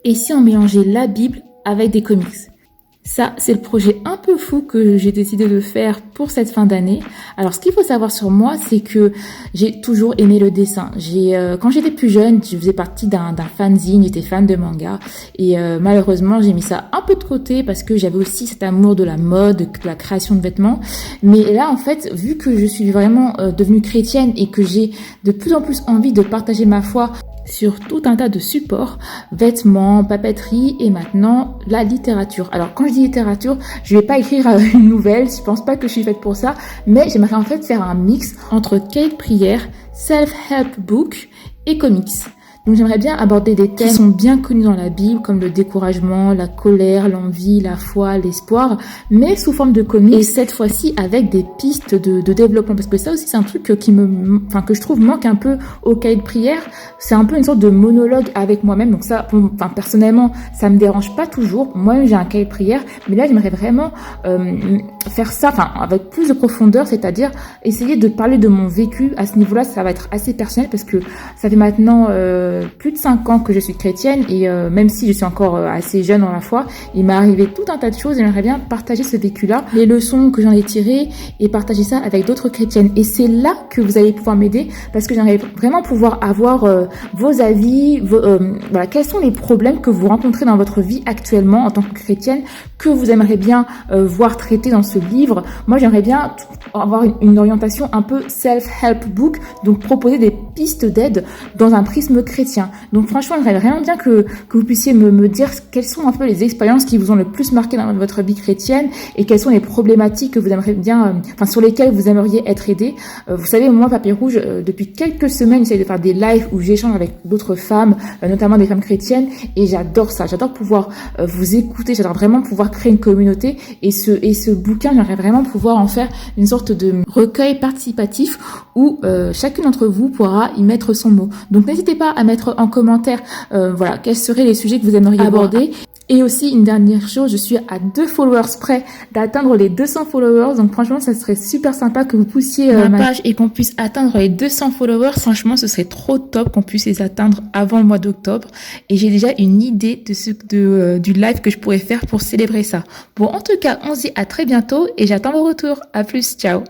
Et si on mélangeait la Bible avec des comics? Ça, c'est le projet un peu fou que j'ai décidé de faire pour cette fin d'année. Alors, ce qu'il faut savoir sur moi, c'est que j'ai toujours aimé le dessin. Quand j'étais plus jeune, je faisais partie d'un fanzine, j'étais fan de manga. Et malheureusement, j'ai mis ça un peu de côté parce que j'avais aussi cet amour de la mode, de la création de vêtements. Mais là, en fait, vu que je suis vraiment devenue chrétienne et que j'ai de plus en plus envie de partager ma foi sur tout un tas de supports, vêtements, papeterie et maintenant la littérature. Alors quand je dis littérature, je vais pas écrire une nouvelle, je pense pas que je suis faite pour ça, mais j'aimerais en fait faire un mix entre cahier de prière, self-help book et comics. Donc j'aimerais bien aborder des thèmes qui sont bien connus dans la Bible, comme le découragement, la colère, l'envie, la foi, l'espoir, mais sous forme de comics, et cette fois-ci avec des pistes de développement, parce que ça aussi c'est un truc que je trouve manque un peu au cahier de prière. C'est un peu une sorte de monologue avec moi-même, donc ça, personnellement, ça me dérange pas toujours. Moi-même j'ai un cahier de prière, mais là j'aimerais vraiment faire ça, avec plus de profondeur, c'est-à-dire essayer de parler de mon vécu. À ce niveau-là, ça va être assez personnel parce que ça fait maintenant plus de 5 ans que je suis chrétienne et même si je suis encore assez jeune dans la foi, il m'est arrivé tout un tas de choses et j'aimerais bien partager ce vécu-là, les leçons que j'en ai tirées et partager ça avec d'autres chrétiennes. Et c'est là que vous allez pouvoir m'aider parce que j'aimerais vraiment pouvoir avoir vos avis, voilà, quels sont les problèmes que vous rencontrez dans votre vie actuellement en tant que chrétienne, que vous aimeriez bien voir traiter dans ce livre. Moi, j'aimerais bien avoir une orientation un peu self-help book, donc proposer des pistes d'aide dans un prisme chrétien. Donc franchement, j'aimerais vraiment bien que vous puissiez me dire quelles sont un peu les expériences qui vous ont le plus marqué dans votre vie chrétienne et quelles sont les problématiques que vous aimeriez bien, sur lesquelles vous aimeriez être aidé. Vous savez, moi, Papier Rouge, depuis quelques semaines, j'essaie de faire des lives où j'échange avec d'autres femmes, notamment des femmes chrétiennes, et j'adore ça. J'adore pouvoir vous écouter, j'adore vraiment pouvoir créer une communauté, et ce bouquin, j'aimerais vraiment pouvoir en faire une sorte de recueil participatif où chacune d'entre vous pourra y mettre son mot. Donc n'hésitez pas à mettre en commentaire quels seraient les sujets que vous aimeriez aborder. Et aussi, une dernière chose, je suis à 2 followers près d'atteindre les 200 followers. Donc franchement, ça serait super sympa que vous poussiez ma page et qu'on puisse atteindre les 200 followers. Franchement, ce serait trop top qu'on puisse les atteindre avant le mois d'octobre. Et j'ai déjà une idée du live que je pourrais faire pour célébrer ça. Bon, en tout cas, on se dit à très bientôt et j'attends vos retours. À plus, ciao.